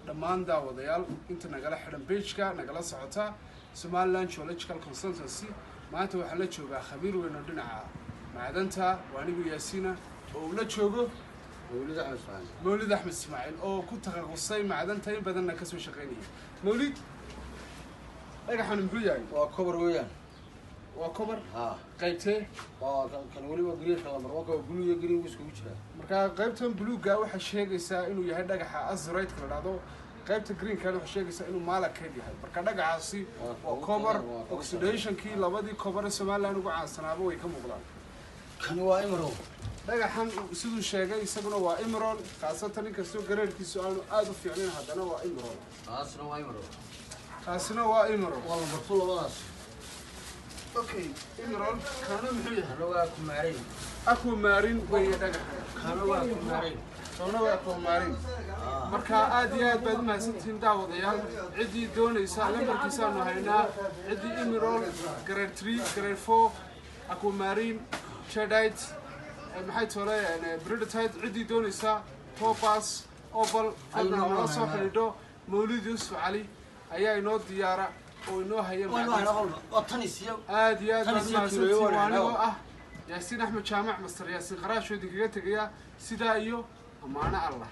dhammaan daawadayaal inta nagala xidhan page-ka nagala socota Somaliland Geological Consultancy maanta waxaan la joogaa khabiir weyn oo dhinaca macdanta waa anigu Yaasiina oo la joogo مولد أحمد إسماعيل أو كنت غصي معدن تاني بدلنا كسر شقيني مولد أيها حنا محيي وكبر ويان وكبر ها قيبته كان ولي وقريش كلام مروكا بلو يقري ويسكويشها مركا قيبتهم بلو جاو حشيء يسا إنه يهدق أزريت كلا هذا قيبت جرين كانوا حشيء يسا إنه مالك هدي هاي مركا دق عاصي وكبر أكسيديشن كي لبدي كبر السماء لأنه قاعد سنابه ويكم مغلان كانوا إمرو dhagaxan sidoo sheegay isaguna waa emerald qaasatan inkastoo gareerkiisu aanu aad u fiicnayn hadana waa emerald kaasina waa emerald والله مرفوع ولاش okay emerald kana muxuu yahay رواه كمارين aku maarin way dhagaxan رواه كمارين kana waa ku maarin marka aad iyo aad baad mahadsantiin daawadayaal cidii doonaysa lambarkiisa aanu haynaa cidii emerald grade 3 grade 4 aku maarin shadite maxay tolay Bridgetide cidii doonaysa Topaz Opal fadlan nala soo xidhiidho Mawlid Yusuf Cali ayaa inoo diyaara oo inoo haya aad iyo aad mahadsantiin ah Yaasiin Axmed Jaamac Mastar Yaasiin Qaraash oo digaga tagaya sidaa iyo amaana Allah